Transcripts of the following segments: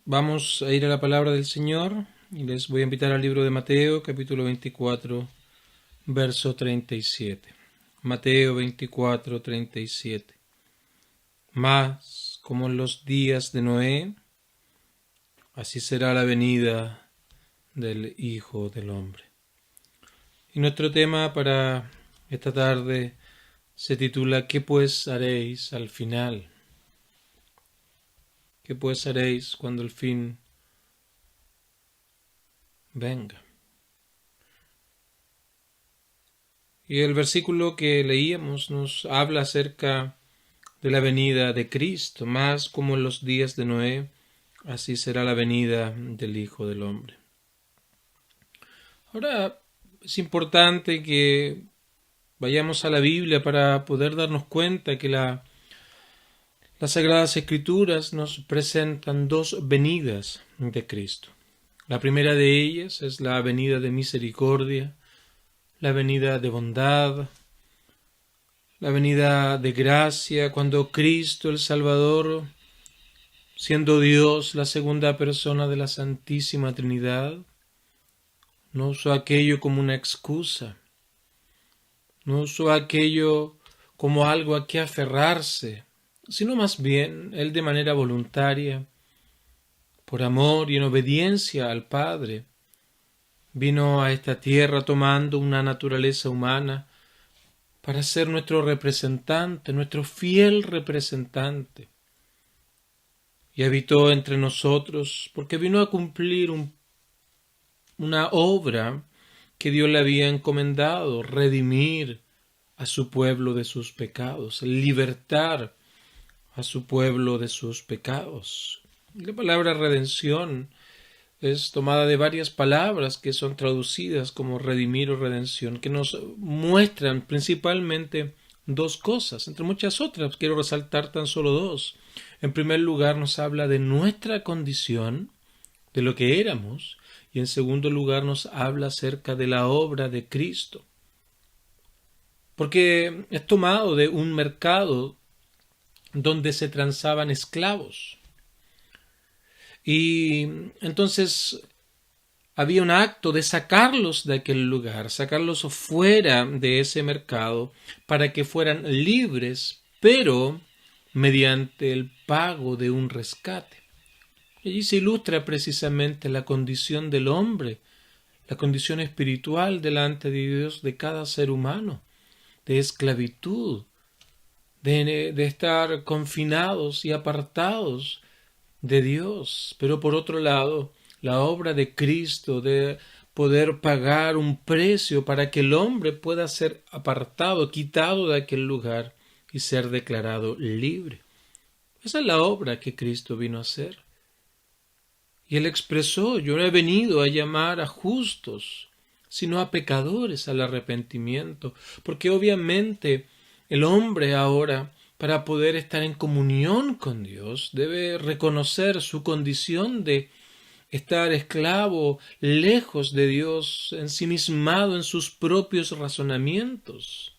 Vamos a ir a la palabra del Señor y les voy a invitar al libro de Mateo, capítulo 24, verso 37. Mateo 24, 37. Mas, como en los días de Noé, así será la venida del Hijo del Hombre. Y nuestro tema para esta tarde se titula ¿Qué pues haréis al final? ¿Qué pues haréis cuando el fin venga? Y el versículo que leíamos nos habla acerca de la venida de Cristo, más como en los días de Noé, así será la venida del Hijo del Hombre. Ahora es importante que vayamos a la Biblia para poder darnos cuenta que las Sagradas Escrituras nos presentan dos venidas de Cristo. La primera de ellas es la venida de misericordia, la venida de bondad, la venida de gracia, cuando Cristo el Salvador, siendo Dios, la segunda persona de la Santísima Trinidad, no usó aquello como una excusa, no usó aquello como algo a que aferrarse, sino más bien Él de manera voluntaria, por amor y en obediencia al Padre, vino a esta tierra tomando una naturaleza humana para ser nuestro representante, nuestro fiel representante. Y habitó entre nosotros porque vino a cumplir una obra que Dios le había encomendado, redimir a su pueblo de sus pecados, libertar a su pueblo de sus pecados. La palabra redención es tomada de varias palabras que son traducidas como redimir o redención, que nos muestran principalmente dos cosas, entre muchas otras, quiero resaltar tan solo dos. En primer lugar, nos habla de nuestra condición, de lo que éramos, y en segundo lugar nos habla acerca de la obra de Cristo. Porque es tomado de un mercado donde se transaban esclavos. Y entonces había un acto de sacarlos de aquel lugar, sacarlos fuera de ese mercado para que fueran libres, pero mediante el pago de un rescate. Y allí se ilustra precisamente la condición del hombre, la condición espiritual delante de Dios de cada ser humano, de esclavitud, de estar confinados y apartados de Dios. Pero por otro lado, la obra de Cristo de poder pagar un precio para que el hombre pueda ser apartado, quitado de aquel lugar y ser declarado libre. Esa es la obra que Cristo vino a hacer. Y él expresó: yo no he venido a llamar a justos, sino a pecadores al arrepentimiento, porque obviamente el hombre ahora, para poder estar en comunión con Dios, debe reconocer su condición de estar esclavo, lejos de Dios, ensimismado en sus propios razonamientos.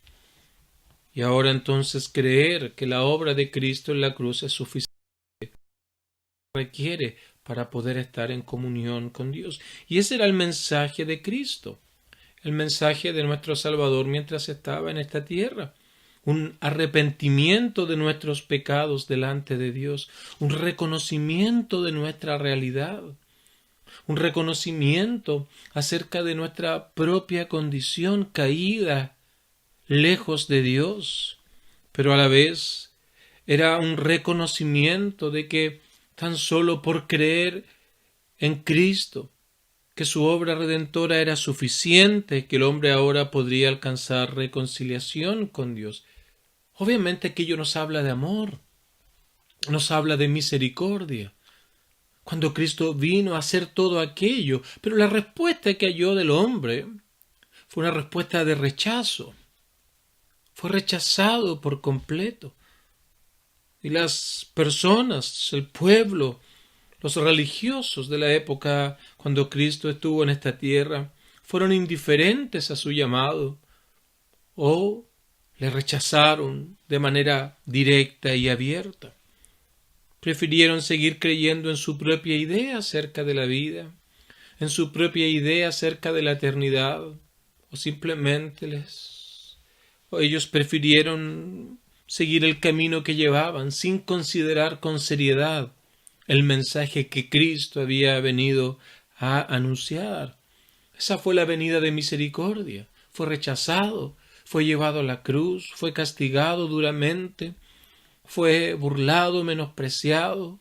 Y ahora entonces creer que la obra de Cristo en la cruz es suficiente, requiere para poder estar en comunión con Dios. Y ese era el mensaje de Cristo, el mensaje de nuestro Salvador mientras estaba en esta tierra. Un arrepentimiento de nuestros pecados delante de Dios, un reconocimiento de nuestra realidad, un reconocimiento acerca de nuestra propia condición caída, lejos de Dios, pero a la vez era un reconocimiento de que tan solo por creer en Cristo, que su obra redentora era suficiente, que el hombre ahora podría alcanzar reconciliación con Dios. Obviamente aquello nos habla de amor, nos habla de misericordia, cuando Cristo vino a hacer todo aquello, pero la respuesta que halló del hombre fue una respuesta de rechazo, fue rechazado por completo. Y las personas, el pueblo, los religiosos de la época cuando Cristo estuvo en esta tierra, fueron indiferentes a su llamado o le rechazaron de manera directa y abierta. Prefirieron seguir creyendo en su propia idea acerca de la vida, en su propia idea acerca de la eternidad, o simplemente ellos prefirieron seguir el camino que llevaban sin considerar con seriedad el mensaje que Cristo había venido a anunciar. Esa fue la venida de misericordia. Fue rechazado, fue llevado a la cruz, fue castigado duramente, fue burlado, menospreciado.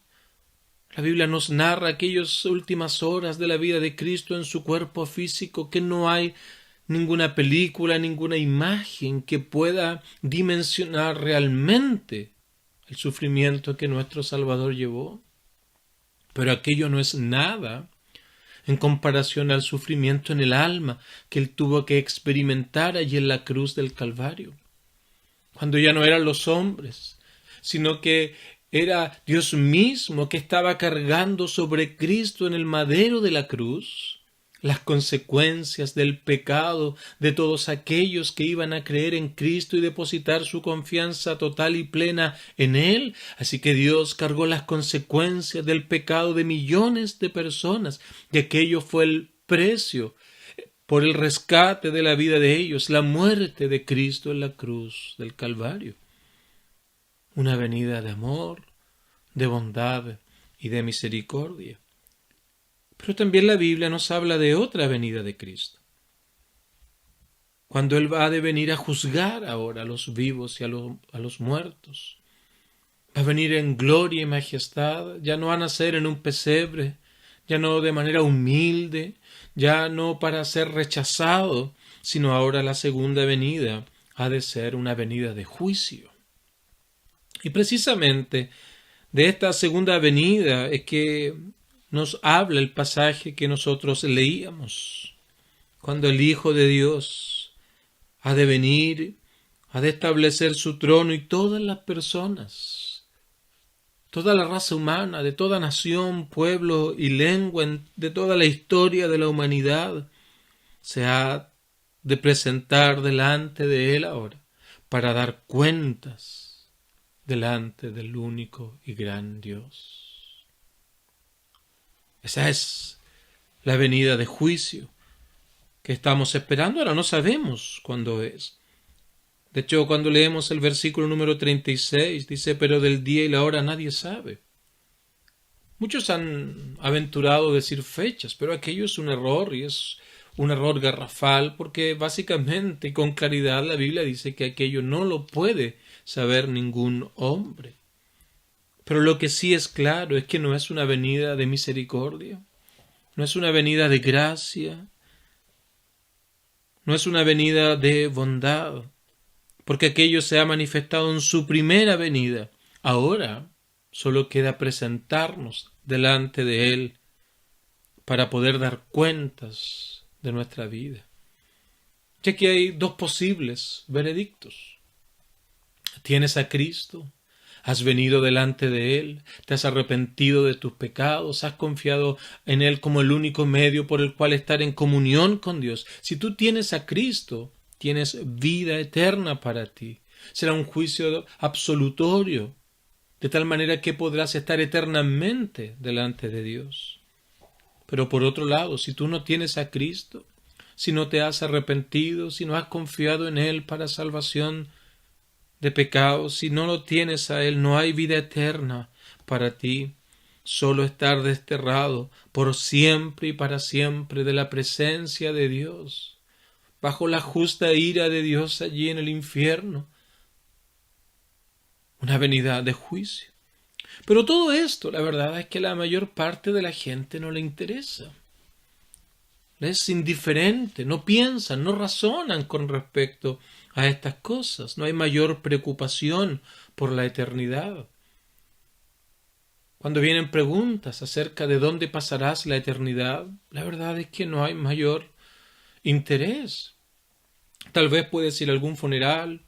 La Biblia nos narra aquellas últimas horas de la vida de Cristo en su cuerpo físico, que no hay ninguna película, ninguna imagen que pueda dimensionar realmente el sufrimiento que nuestro Salvador llevó. Pero aquello no es nada en comparación al sufrimiento en el alma que Él tuvo que experimentar allí en la cruz del Calvario, cuando ya no eran los hombres, sino que era Dios mismo que estaba cargando sobre Cristo en el madero de la cruz las consecuencias del pecado de todos aquellos que iban a creer en Cristo y depositar su confianza total y plena en Él. Así que Dios cargó las consecuencias del pecado de millones de personas, y aquello fue el precio por el rescate de la vida de ellos, la muerte de Cristo en la cruz del Calvario. Una venida de amor, de bondad y de misericordia. Pero también la Biblia nos habla de otra venida de Cristo, cuando Él va a venir a juzgar ahora a los vivos y a los muertos. Va a venir en gloria y majestad, ya no va a nacer en un pesebre, ya no de manera humilde, ya no para ser rechazado, sino ahora la segunda venida ha de ser una venida de juicio. Y precisamente de esta segunda venida es que nos habla el pasaje que nosotros leíamos, cuando el Hijo de Dios ha de venir, ha de establecer su trono, y todas las personas, toda la raza humana, de toda nación, pueblo y lengua, de toda la historia de la humanidad, se ha de presentar delante de Él ahora, para dar cuentas delante del único y gran Dios. Esa es la venida de juicio que estamos esperando. Ahora no sabemos cuándo es. De hecho, cuando leemos el versículo número 36, dice: pero del día y la hora nadie sabe. Muchos han aventurado decir fechas, pero aquello es un error, y es un error garrafal, porque básicamente y con claridad la Biblia dice que aquello no lo puede saber ningún hombre. Pero lo que sí es claro es que no es una venida de misericordia, no es una venida de gracia, no es una venida de bondad, porque aquello se ha manifestado en su primera venida. Ahora solo queda presentarnos delante de Él para poder dar cuentas de nuestra vida. Ya que hay dos posibles veredictos. Tienes a Cristo, has venido delante de Él, te has arrepentido de tus pecados, has confiado en Él como el único medio por el cual estar en comunión con Dios. Si tú tienes a Cristo, tienes vida eterna para ti. Será un juicio absolutorio, de tal manera que podrás estar eternamente delante de Dios. Pero por otro lado, si tú no tienes a Cristo, si no te has arrepentido, si no has confiado en Él para salvación de pecados, si no lo tienes a Él, no hay vida eterna para ti. Solo estar desterrado por siempre y para siempre de la presencia de Dios, bajo la justa ira de Dios allí en el infierno. Una venida de juicio. Pero todo esto, la verdad es que a la mayor parte de la gente no le interesa. Es indiferente, no piensan, no razonan con respecto a estas cosas. No hay mayor preocupación por la eternidad. Cuando vienen preguntas acerca de dónde pasarás la eternidad, la verdad es que no hay mayor interés. Tal vez puedes ir a algún funeral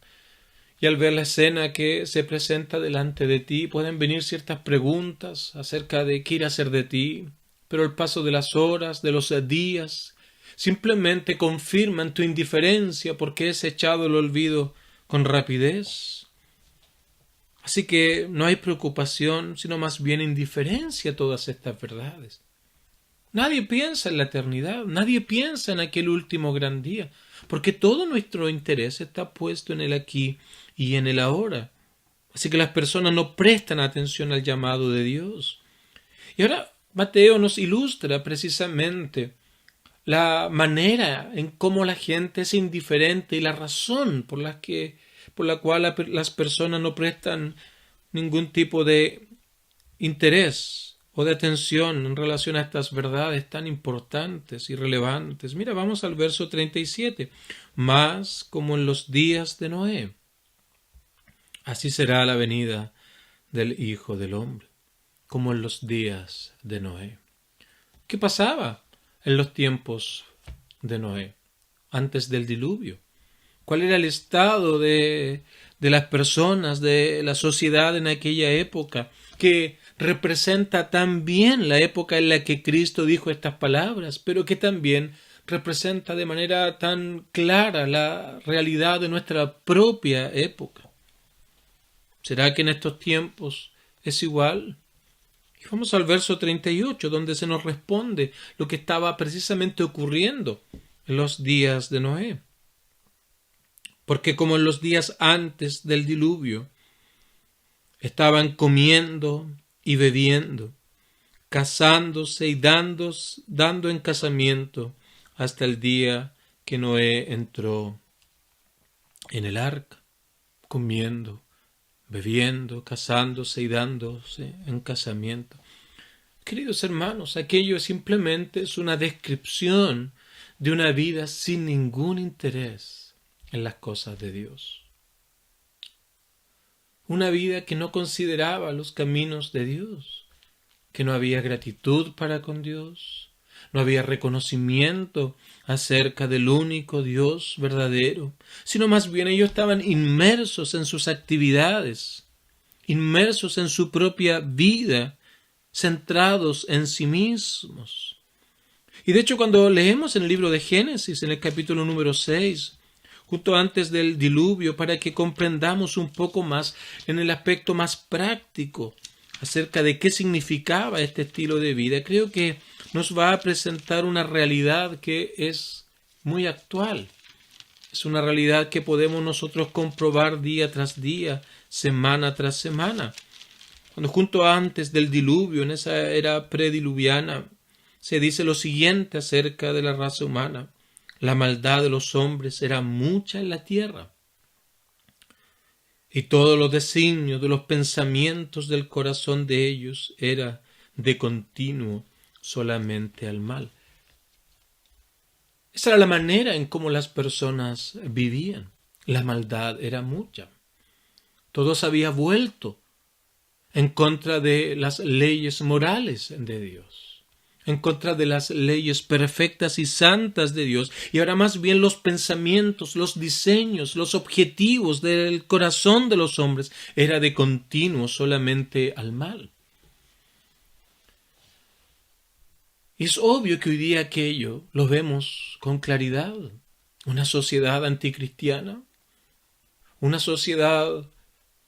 y al ver la escena que se presenta delante de ti pueden venir ciertas preguntas acerca de qué irá a ser de ti, pero el paso de las horas, de los días, simplemente confirman tu indiferencia porque es echado el olvido con rapidez. Así que no hay preocupación, sino más bien indiferencia a todas estas verdades. Nadie piensa en la eternidad, nadie piensa en aquel último gran día, porque todo nuestro interés está puesto en el aquí y en el ahora. Así que las personas no prestan atención al llamado de Dios. Y ahora Mateo nos ilustra precisamente la manera en cómo la gente es indiferente y la razón por la cual las personas no prestan ningún tipo de interés o de atención en relación a estas verdades tan importantes y relevantes. Mira, vamos al verso 37. Más como en los días de Noé, así será la venida del Hijo del Hombre, como en los días de Noé. ¿Qué pasaba en los tiempos de Noé, antes del diluvio? ¿Cuál era el estado de las personas, de la sociedad en aquella época, que representa tan bien la época en la que Cristo dijo estas palabras, pero que también representa de manera tan clara la realidad de nuestra propia época? ¿Será que en estos tiempos es igual? Y vamos al verso 38, donde se nos responde lo que estaba precisamente ocurriendo en los días de Noé. Porque como en los días antes del diluvio, estaban comiendo y bebiendo, casándose y dando en casamiento hasta el día que Noé entró en el arca, comiendo, bebiendo, casándose y dándose en casamiento. Queridos hermanos, aquello simplemente es una descripción de una vida sin ningún interés en las cosas de Dios. Una vida que no consideraba los caminos de Dios, que no había gratitud para con Dios, no había reconocimiento acerca del único Dios verdadero, sino más bien ellos estaban inmersos en sus actividades, inmersos en su propia vida, centrados en sí mismos. Y de hecho, cuando leemos en el libro de Génesis, en el capítulo número 6, justo antes del diluvio, para que comprendamos un poco más en el aspecto más práctico acerca de qué significaba este estilo de vida, creo que nos va a presentar una realidad que es muy actual. Es una realidad que podemos nosotros comprobar día tras día, semana tras semana. Cuando junto antes del diluvio, en esa era prediluviana, se dice lo siguiente acerca de la raza humana: la maldad de los hombres era mucha en la tierra, y todos los designios de los pensamientos del corazón de ellos era de continuo solamente al mal. Esa era la manera en cómo las personas vivían. La maldad era mucha. Todo se había vuelto en contra de las leyes morales de Dios, en contra de las leyes perfectas y santas de Dios, y ahora más bien los pensamientos, los diseños, los objetivos del corazón de los hombres era de continuo solamente al mal. Y es obvio que hoy día aquello lo vemos con claridad. Una sociedad anticristiana, una sociedad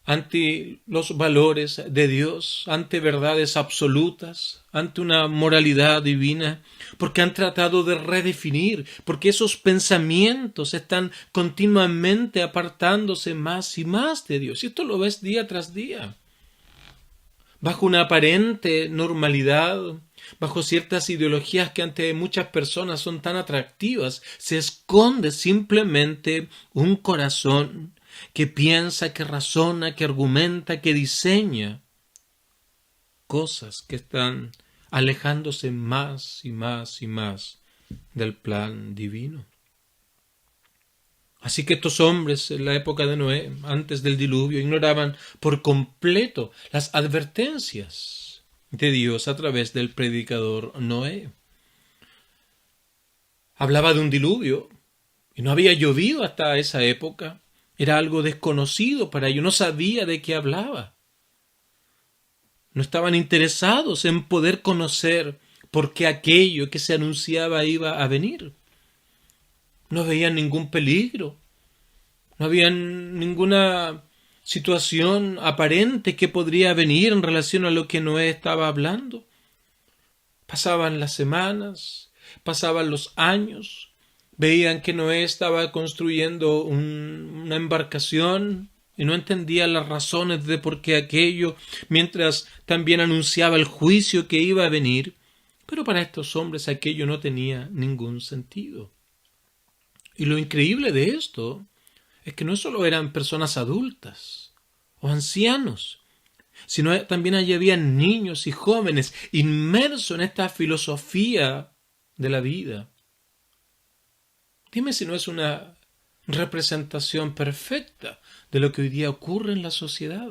ante los valores de Dios, ante verdades absolutas, ante una moralidad divina, porque han tratado de redefinir, porque esos pensamientos están continuamente apartándose más y más de Dios. Y esto lo ves día tras día. Bajo una aparente normalidad, bajo ciertas ideologías que ante muchas personas son tan atractivas, se esconde simplemente un corazón que piensa, que razona, que argumenta, que diseña cosas que están alejándose más y más y más del plan divino. Así que estos hombres en la época de Noé, antes del diluvio, ignoraban por completo las advertencias de Dios a través del predicador Noé. Hablaba de un diluvio y no había llovido hasta esa época. Era algo desconocido para ellos, no sabía de qué hablaba. No estaban interesados en poder conocer por qué aquello que se anunciaba iba a venir. No veían ningún peligro, no había ninguna situación aparente que podría venir en relación a lo que Noé estaba hablando. Pasaban las semanas, pasaban los años, veían que Noé estaba construyendo una embarcación y no entendían las razones de por qué aquello, mientras también anunciaba el juicio que iba a venir. Pero para estos hombres aquello no tenía ningún sentido. Y lo increíble de esto es que no solo eran personas adultas o ancianos, sino también allí habían niños y jóvenes inmersos en esta filosofía de la vida. Dime si no es una representación perfecta de lo que hoy día ocurre en la sociedad.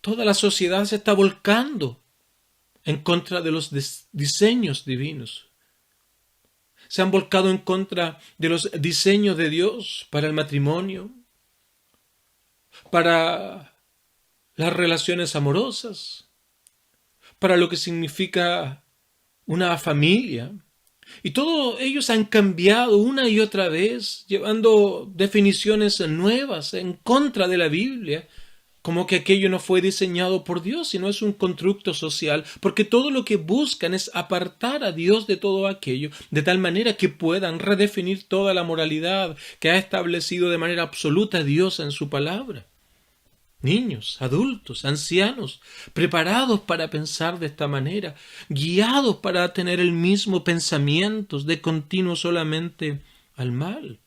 Toda la sociedad se está volcando en contra de los diseños divinos. Se han volcado en contra de los diseños de Dios para el matrimonio, para las relaciones amorosas, para lo que significa una familia. Y todos ellos han cambiado una y otra vez, llevando definiciones nuevas en contra de la Biblia, como que aquello no fue diseñado por Dios, sino es un constructo social, porque todo lo que buscan es apartar a Dios de todo aquello, de tal manera que puedan redefinir toda la moralidad que ha establecido de manera absoluta Dios en su palabra. Niños, adultos, ancianos, preparados para pensar de esta manera, guiados para tener el mismo pensamiento de continuo solamente al mal.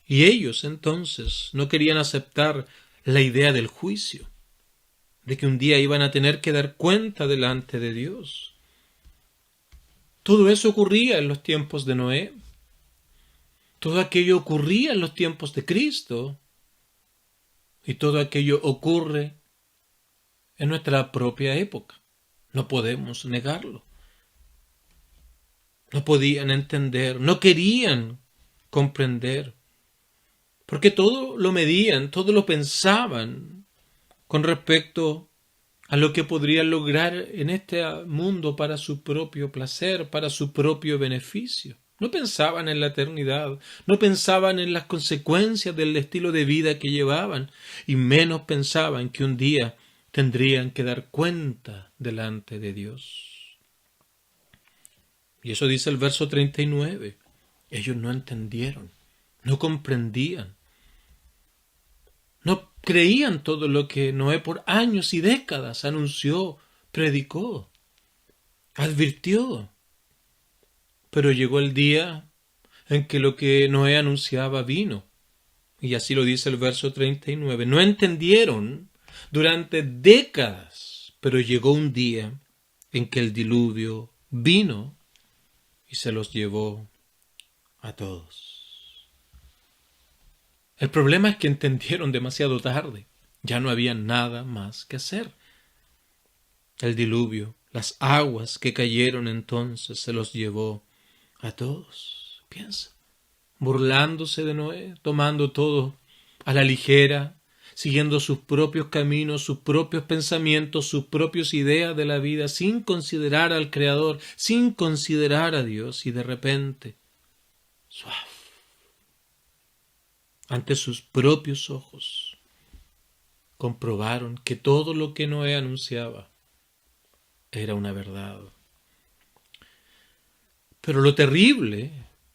Y ellos entonces no querían aceptar la idea del juicio, de que un día iban a tener que dar cuenta delante de Dios. Todo eso ocurría en los tiempos de Noé. Todo aquello ocurría en los tiempos de Cristo. Y todo aquello ocurre en nuestra propia época. No podemos negarlo. No podían entender, no querían comprender, porque todo lo medían, todo lo pensaban con respecto a lo que podrían lograr en este mundo para su propio placer, para su propio beneficio. No pensaban en la eternidad, no pensaban en las consecuencias del estilo de vida que llevaban, y menos pensaban que un día tendrían que dar cuenta delante de Dios. Y eso dice el verso 39. Ellos no entendieron, no comprendían, no creían todo lo que Noé por años y décadas anunció, predicó, advirtió. Pero llegó el día en que lo que Noé anunciaba vino. Y así lo dice el verso 39. No entendieron durante décadas, pero llegó un día en que el diluvio vino y se los llevó a todos. El problema es que entendieron demasiado tarde. Ya no había nada más que hacer. El diluvio, las aguas que cayeron entonces, se los llevó a todos. Piensa, burlándose de Noé, tomando todo a la ligera, siguiendo sus propios caminos, sus propios pensamientos, sus propias ideas de la vida, sin considerar al Creador, sin considerar a Dios, y de repente, suave, ante sus propios ojos, comprobaron que todo lo que Noé anunciaba era una verdad. Pero lo terrible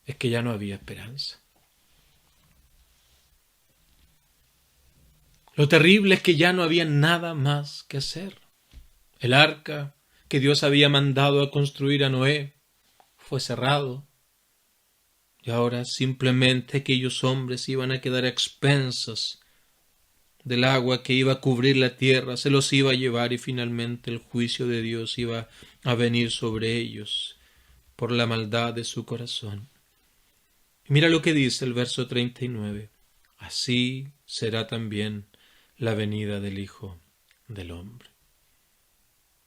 es que ya no había esperanza. Lo terrible es que ya no había nada más que hacer. El arca que Dios había mandado a construir a Noé fue cerrado. Y ahora simplemente aquellos hombres iban a quedar a expensas del agua que iba a cubrir la tierra, se los iba a llevar y finalmente el juicio de Dios iba a venir sobre ellos por la maldad de su corazón. Y mira lo que dice el verso 39. Así será también la venida del Hijo del Hombre.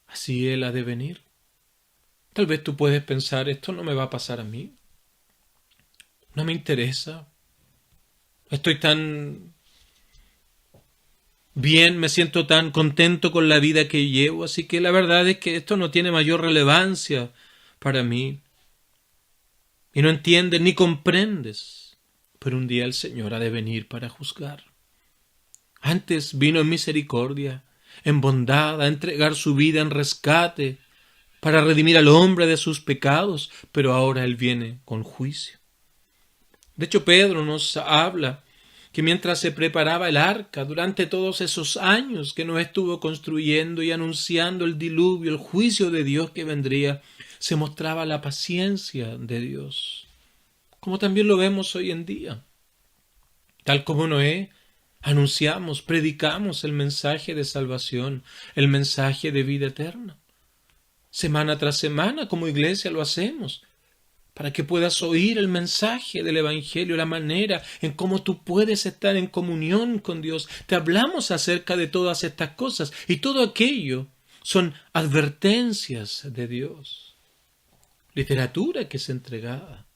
Así Él ha de venir. Tal vez tú puedes pensar, esto no me va a pasar a mí. No me interesa. Estoy tan bien, me siento tan contento con la vida que llevo, así que la verdad es que esto no tiene mayor relevancia para mí. Y no entiendes ni comprendes. pero un día el Señor ha de venir para juzgar. Antes vino en misericordia, en bondad, a entregar su vida en rescate, para redimir al hombre de sus pecados, pero ahora Él viene con juicio. De hecho, Pedro nos habla que mientras se preparaba el arca, durante todos esos años que nos estuvo construyendo y anunciando el diluvio, el juicio de Dios que vendría, se mostraba la paciencia de Dios, como también lo vemos hoy en día. Tal como Noé, anunciamos, predicamos el mensaje de salvación, el mensaje de vida eterna. Semana tras semana, como iglesia, lo hacemos, para que puedas oír el mensaje del Evangelio, la manera en cómo tú puedes estar en comunión con Dios. Te hablamos acerca de todas estas cosas, y todo aquello son advertencias de Dios. Literatura que es entregada,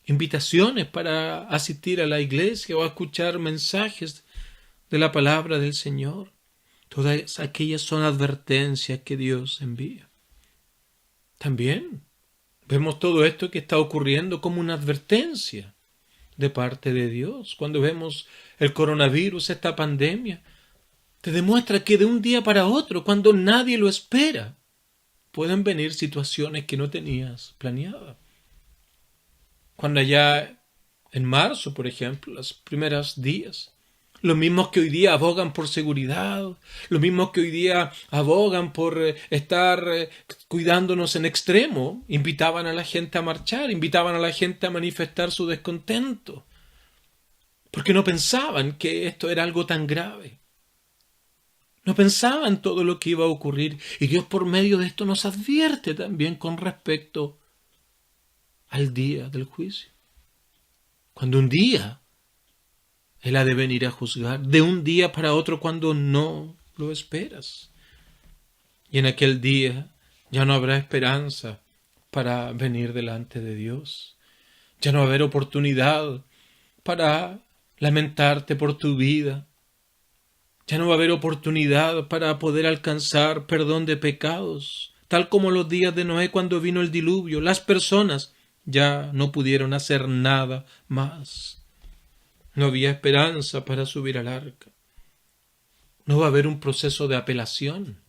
invitaciones para asistir a la iglesia o a escuchar mensajes de la palabra del Señor. Todas aquellas son advertencias que Dios envía. También vemos todo esto que está ocurriendo como una advertencia de parte de Dios. Cuando vemos el coronavirus, esta pandemia, te demuestra que de un día para otro, cuando nadie lo espera, pueden venir situaciones que no tenías planeadas. Cuando allá en marzo, por ejemplo, los primeros días, los mismos que hoy día abogan por seguridad, los mismos que hoy día abogan por estar cuidándonos en extremo, invitaban a la gente a marchar, invitaban a la gente a manifestar su descontento, porque no pensaban que esto era algo tan grave. No pensaban todo lo que iba a ocurrir, y Dios por medio de esto nos advierte también con respecto al día del juicio. Cuando un día Él ha de venir a juzgar, de un día para otro cuando no lo esperas. Y en aquel día ya no habrá esperanza para venir delante de Dios. Ya no va a haber oportunidad para lamentarte por tu vida. Ya no va a haber oportunidad para poder alcanzar perdón de pecados. Tal como los días de Noé cuando vino el diluvio, las personas ya no pudieron hacer nada más. No había esperanza para subir al arca. No va a haber un proceso de apelación.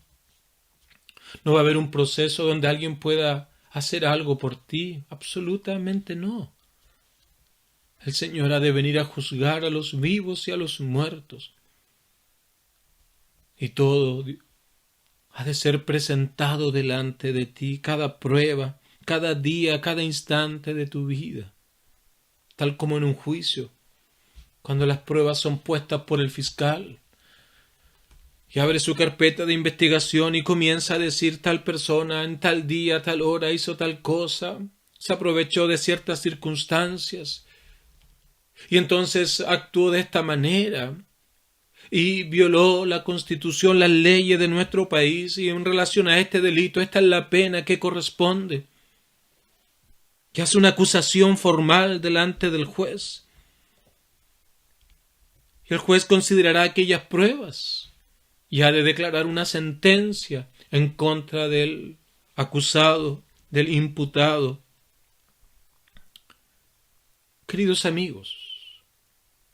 No va a haber un proceso donde alguien pueda hacer algo por ti. Absolutamente no. El Señor ha de venir a juzgar a los vivos y a los muertos. Y todo ha de ser presentado delante de ti, cada prueba, cada día, cada instante de tu vida. Tal como en un juicio, cuando las pruebas son puestas por el fiscal y abre su carpeta de investigación y comienza a decir tal persona en tal día, tal hora hizo tal cosa, se aprovechó de ciertas circunstancias y entonces actuó de esta manera y violó la Constitución, las leyes de nuestro país, y en relación a este delito esta es la pena que corresponde. Que hace una acusación formal delante del juez. Y el juez considerará aquellas pruebas y ha de declarar una sentencia en contra del acusado, del imputado. Queridos amigos,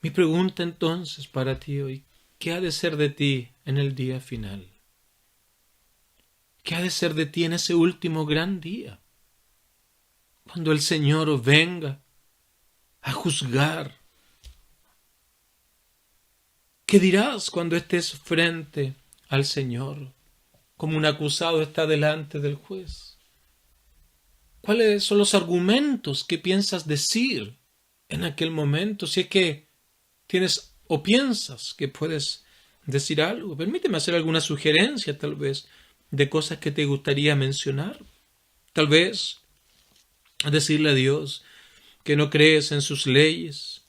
mi pregunta entonces para ti hoy, ¿qué ha de ser de ti en el día final? ¿Qué ha de ser de ti en ese último gran día? Cuando el Señor venga a juzgar. ¿Qué dirás cuando estés frente al Señor? Como un acusado está delante del juez. ¿Cuáles son los argumentos que piensas decir en aquel momento? Si es que tienes o piensas que puedes decir algo. Permíteme hacer alguna sugerencia, tal vez, de cosas que te gustaría mencionar. Tal vez decirle a Dios que no crees en sus leyes,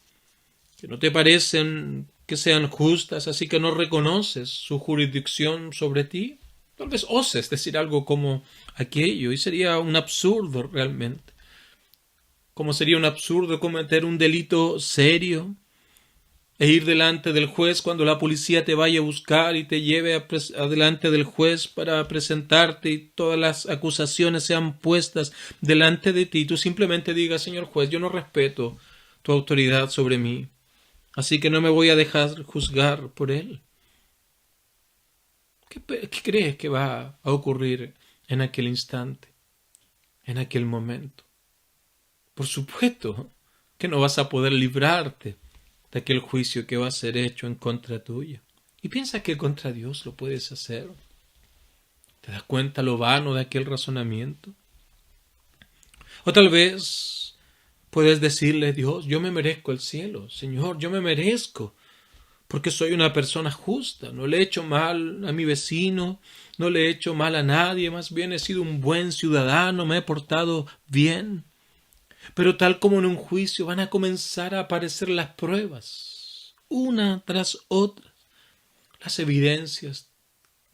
que no te parecen que sean justas, así que no reconoces su jurisdicción sobre ti. Tal vez oses decir algo como aquello, y sería un absurdo realmente. Como sería un absurdo cometer un delito serio e ir delante del juez cuando la policía te vaya a buscar y te lleve delante del juez para presentarte y todas las acusaciones sean puestas delante de ti. Tú simplemente digas, señor juez, yo no respeto tu autoridad sobre mí, así que no me voy a dejar juzgar por él. ¿Qué crees que va a ocurrir en aquel instante, en aquel momento? Por supuesto que no vas a poder librarte de aquel juicio que va a ser hecho en contra tuya. Y piensas que contra Dios lo puedes hacer. ¿Te das cuenta lo vano de aquel razonamiento? O tal vez puedes decirle, Dios, yo me merezco el cielo. Señor, yo me merezco, porque soy una persona justa. No le he hecho mal a mi vecino, no le he hecho mal a nadie, más bien he sido un buen ciudadano, me he portado bien. Pero tal como en un juicio van a comenzar a aparecer las pruebas, una tras otra, las evidencias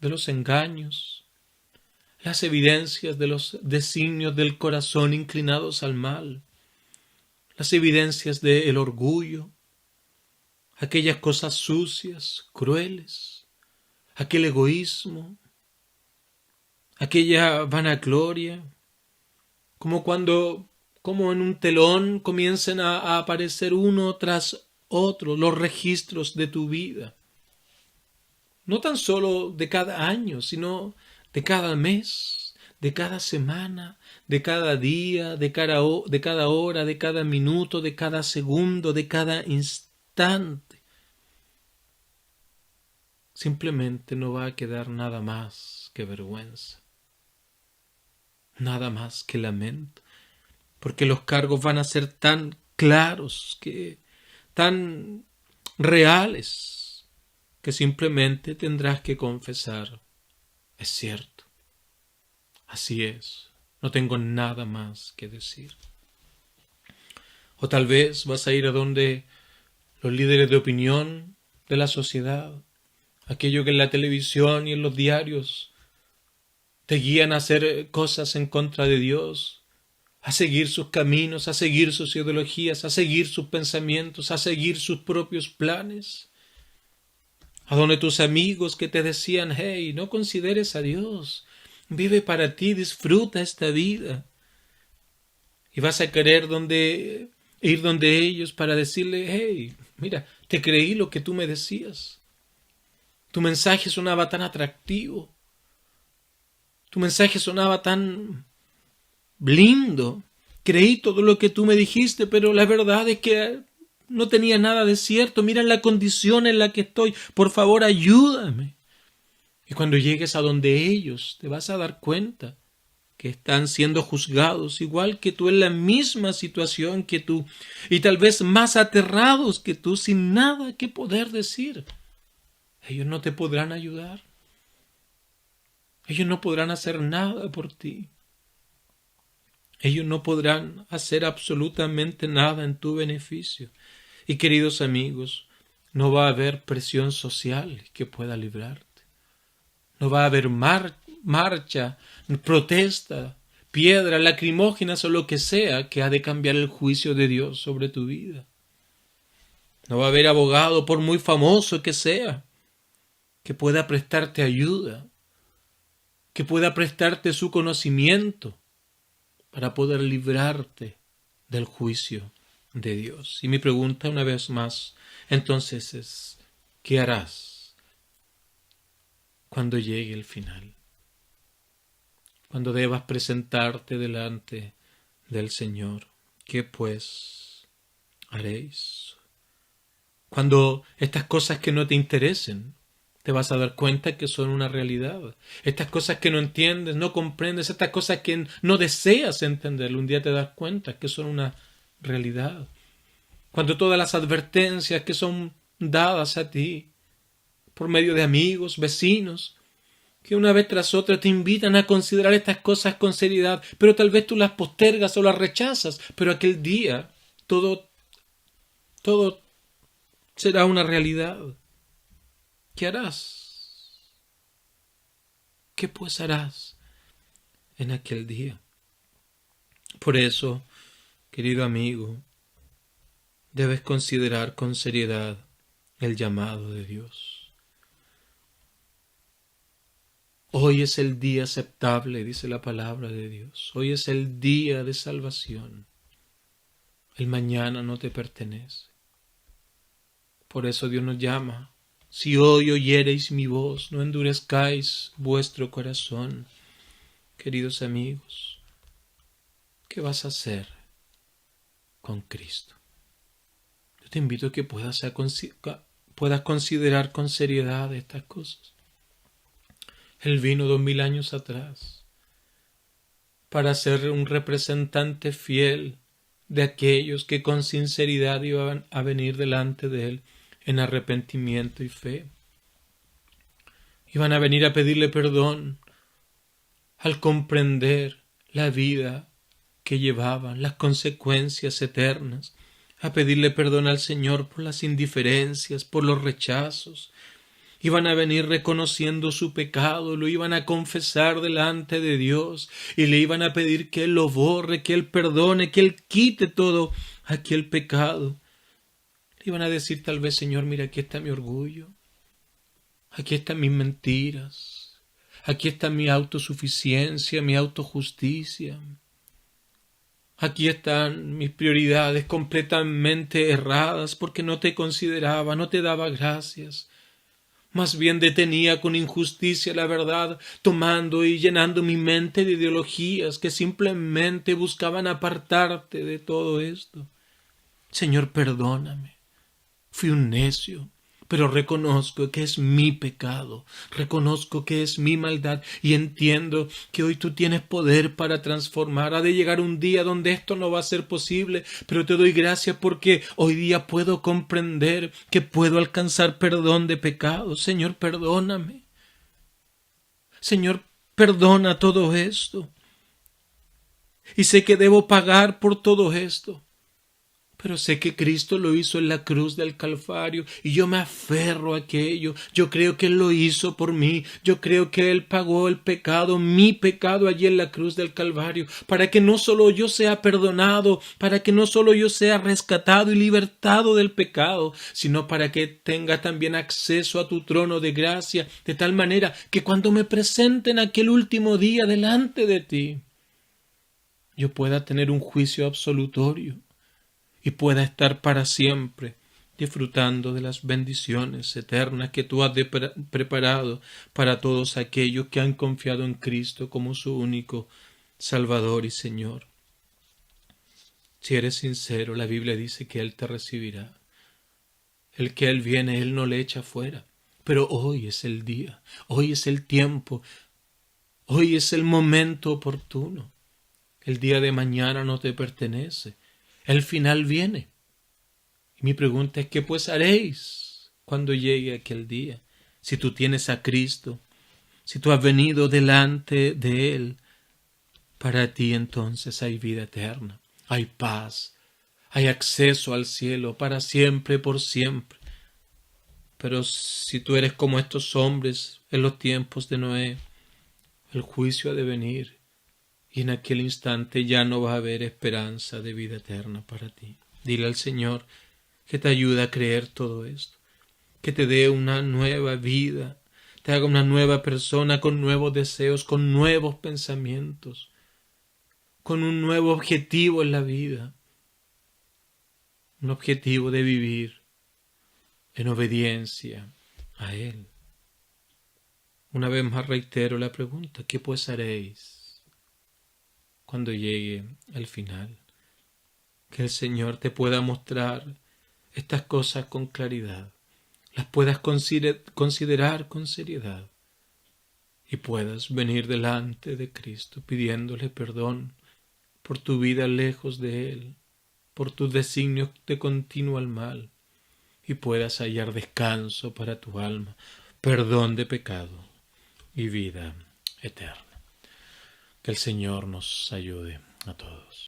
de los engaños, las evidencias de los designios del corazón inclinados al mal, las evidencias del orgullo, aquellas cosas sucias, crueles, aquel egoísmo, aquella vanagloria, como en un telón comiencen a aparecer uno tras otro los registros de tu vida. No tan solo de cada año, sino de cada mes, de cada semana, de cada día, de cada hora, de cada minuto, de cada segundo, de cada instante. Simplemente no va a quedar nada más que vergüenza, nada más que lamento, porque los cargos van a ser tan claros, tan reales, que simplemente tendrás que confesar, es cierto, así es, no tengo nada más que decir. O tal vez vas a ir a donde los líderes de opinión de la sociedad, aquello que en la televisión y en los diarios te guían a hacer cosas en contra de Dios, a seguir sus caminos, a seguir sus ideologías, a seguir sus pensamientos, a seguir sus propios planes. A donde tus amigos que te decían, hey, no consideres a Dios, vive para ti, disfruta esta vida. Y vas a querer ir donde ellos para decirle, hey, mira, te creí lo que tú me decías. Tu mensaje sonaba tan atractivo. Tu mensaje sonaba tan lindo. Creí todo lo que tú me dijiste, pero la verdad es que no tenía nada de cierto. Mira la condición en la que estoy. Por favor, ayúdame. Y cuando llegues a donde ellos, te vas a dar cuenta que están siendo juzgados igual que tú, en la misma situación que tú, y tal vez más aterrados que tú, sin nada que poder decir. Ellos no te podrán ayudar. Ellos no podrán hacer nada por ti. Ellos no podrán hacer absolutamente nada en tu beneficio. Y queridos amigos, no va a haber presión social que pueda librarte. No va a haber marcha, protesta, piedras lacrimógenas o lo que sea que ha de cambiar el juicio de Dios sobre tu vida. No va a haber abogado, por muy famoso que sea, que pueda prestarte ayuda, que pueda prestarte su conocimiento para poder librarte del juicio de Dios. Y mi pregunta una vez más, entonces es, ¿qué harás cuando llegue el final? Cuando debas presentarte delante del Señor, ¿qué pues haréis? Cuando estas cosas que no te interesen, te vas a dar cuenta que son una realidad. Estas cosas que no entiendes, no comprendes, estas cosas que no deseas entender, un día te das cuenta que son una realidad. Cuando todas las advertencias que son dadas a ti por medio de amigos, vecinos, que una vez tras otra te invitan a considerar estas cosas con seriedad, pero tal vez tú las postergas o las rechazas, pero aquel día todo será una realidad. ¿Qué harás? ¿Qué pues harás en aquel día? Por eso, querido amigo, debes considerar con seriedad el llamado de Dios. Hoy es el día aceptable, dice la palabra de Dios. Hoy es el día de salvación. El mañana no te pertenece. Por eso Dios nos llama. Si hoy oyereis mi voz, no endurezcáis vuestro corazón. Queridos amigos, ¿qué vas a hacer con Cristo? Yo te invito a que puedas considerar con seriedad estas cosas. Él vino 2000 años atrás para ser un representante fiel de aquellos que con sinceridad iban a venir delante de Él en arrepentimiento y fe. Iban a venir a pedirle perdón al comprender la vida que llevaban, las consecuencias eternas, a pedirle perdón al Señor por las indiferencias, por los rechazos. Iban a venir reconociendo su pecado, lo iban a confesar delante de Dios y le iban a pedir que Él lo borre, que Él perdone, que Él quite todo aquel pecado. Le iban a decir tal vez: Señor, mira, aquí está mi orgullo, aquí están mis mentiras, aquí está mi autosuficiencia, mi autojusticia. Aquí están mis prioridades completamente erradas porque no te consideraba, no te daba gracias. Más bien detenía con injusticia la verdad, tomando y llenando mi mente de ideologías que simplemente buscaban apartarte de todo esto. Señor, perdóname. Fui un necio, pero reconozco que es mi pecado, reconozco que es mi maldad y entiendo que hoy tú tienes poder para transformar. Ha de llegar un día donde esto no va a ser posible, pero te doy gracias porque hoy día puedo comprender que puedo alcanzar perdón de pecados. Señor, perdóname. Señor, perdona todo esto. Y sé que debo pagar por todo esto. Pero sé que Cristo lo hizo en la cruz del Calvario y yo me aferro a aquello. Yo creo que Él lo hizo por mí. Yo creo que Él pagó el pecado, mi pecado allí en la cruz del Calvario, para que no solo yo sea perdonado, para que no solo yo sea rescatado y libertado del pecado, sino para que tenga también acceso a tu trono de gracia, de tal manera que cuando me presente en aquel último día delante de ti, yo pueda tener un juicio absolutorio y pueda estar para siempre disfrutando de las bendiciones eternas que tú has preparado para todos aquellos que han confiado en Cristo como su único Salvador y Señor. Si eres sincero, la Biblia dice que Él te recibirá. El que Él viene, Él no le echa fuera. Pero hoy es el día, hoy es el tiempo, hoy es el momento oportuno. El día de mañana no te pertenece. El final viene. Y mi pregunta es: ¿qué pues haréis cuando llegue aquel día? Si tú tienes a Cristo, si tú has venido delante de Él, para ti entonces hay vida eterna, hay paz, hay acceso al cielo para siempre, por siempre. Pero si tú eres como estos hombres en los tiempos de Noé, el juicio ha de venir y en aquel instante ya no va a haber esperanza de vida eterna para ti. Dile al Señor que te ayude a creer todo esto, que te dé una nueva vida, te haga una nueva persona con nuevos deseos, con nuevos pensamientos, con un nuevo objetivo en la vida, un objetivo de vivir en obediencia a Él. Una vez más reitero la pregunta: ¿qué pues haréis cuando llegue el final? Que el Señor te pueda mostrar estas cosas con claridad, las puedas considerar con seriedad y puedas venir delante de Cristo pidiéndole perdón por tu vida lejos de Él, por tus designios de continuo al mal, y puedas hallar descanso para tu alma, perdón de pecado y vida eterna. Que el Señor nos ayude a todos.